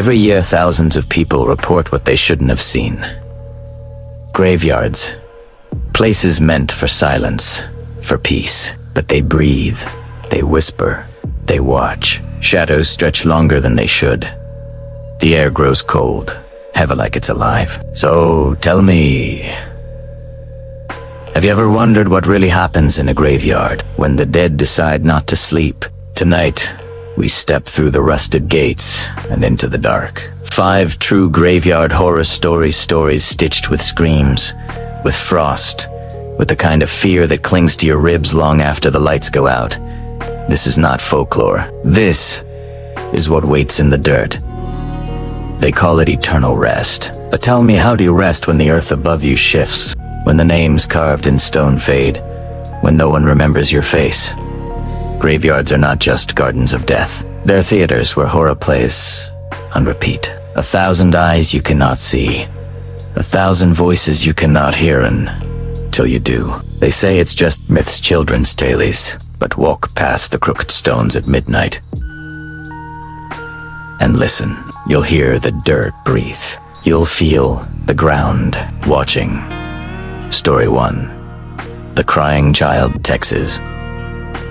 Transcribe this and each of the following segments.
Every year, thousands of people report what they shouldn't have seen. Graveyards. Places meant for silence, for peace. But they breathe, they whisper, they watch. Shadows stretch longer than they should. The air grows cold, heavy like it's alive. So, tell me, have you ever wondered what really happens in a graveyard when the dead decide not to sleep? Tonight, we step through the rusted gates and into the dark. 5 true graveyard horror stories stitched with screams, with frost, with the kind of fear that clings to your ribs long after the lights go out. This is not folklore. This is what waits in the dirt. They call it eternal rest. But tell me, how do you rest when the earth above you shifts? When the names carved in stone fade? When no one remembers your face? Graveyards are not just gardens of death. They're theaters where horror plays on repeat. 1,000 eyes you cannot see. 1,000 voices you cannot hear until you do. They say it's just myths, children's tales, but walk past the crooked stones at midnight and listen. You'll hear the dirt breathe. You'll feel the ground watching. Story 1. The Crying Child, Texas.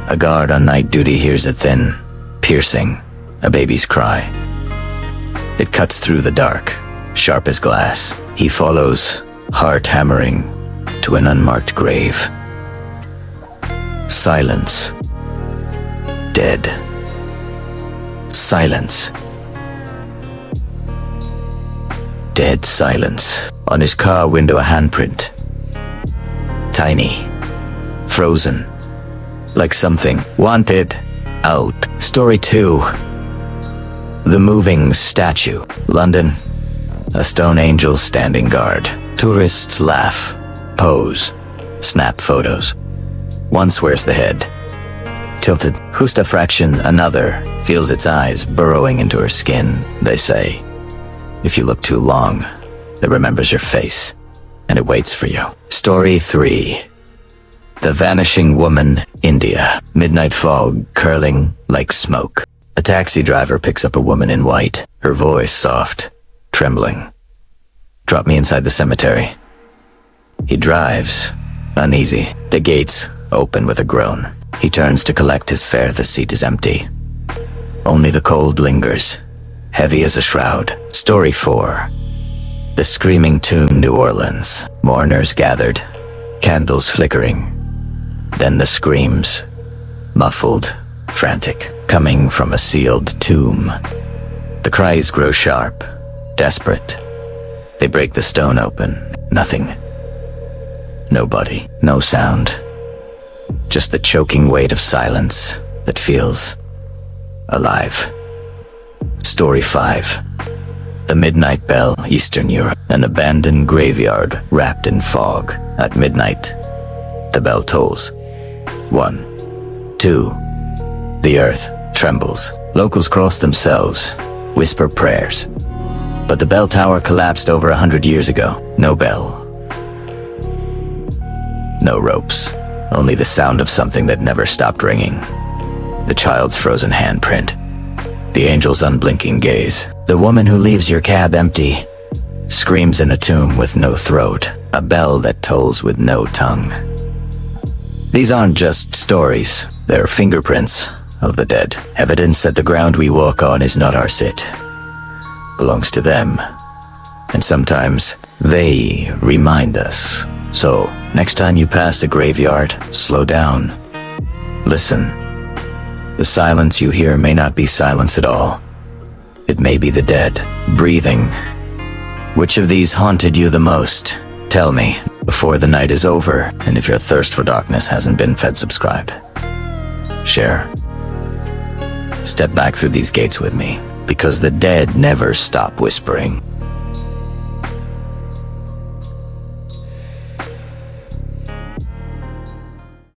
A guard on night duty hears a thin, piercing, a baby's cry. It cuts through the dark, sharp as glass. He follows, heart hammering, to an unmarked grave. Silence. Dead. Silence. Dead silence. On his car window, a handprint. Tiny. Frozen. Like something wanted out. Story 2. The Moving Statue. London. A stone angel standing guard. Tourists laugh, pose, snap photos. One swears the head tilted just a fraction. Another feels its eyes burrowing into her skin. They say, if you look too long, it remembers your face, and it waits for you. Story 3. The Vanishing Woman, India. Midnight fog curling like smoke. A taxi driver picks up a woman in white, her voice soft, trembling. Drop me inside the cemetery. He drives, uneasy. The gates open with a groan. He turns to collect his fare. The seat is empty. Only the cold lingers, heavy as a shroud. Story 4. The Screaming Tomb, New Orleans. Mourners gathered, candles flickering. Then the screams, muffled, frantic, coming from a sealed tomb. The cries grow sharp, desperate. They break the stone open. Nothing. Nobody. No sound. Just the choking weight of silence that feels alive. Story 5. The Midnight Bell, Eastern Europe. An abandoned graveyard wrapped in fog. At midnight, the bell tolls. 1, 2. The earth trembles. Locals cross themselves, whisper prayers. But the bell tower collapsed over 100 years ago. No bell. No ropes. Only the sound of something that never stopped ringing. The child's frozen handprint. The angel's unblinking gaze. The woman who leaves your cab empty. Screams in a tomb with no throat. A bell that tolls with no tongue. These aren't just stories. They're fingerprints of the dead. Evidence that the ground we walk on is not our sit. Belongs to them. And sometimes they remind us. So, next time you pass a graveyard, slow down. Listen. The silence you hear may not be silence at all. It may be the dead, breathing. Which of these haunted you the most? Tell me, before the night is over, and if your thirst for darkness hasn't been fed, subscribed. Share. Step back through these gates with me, because the dead never stop whispering.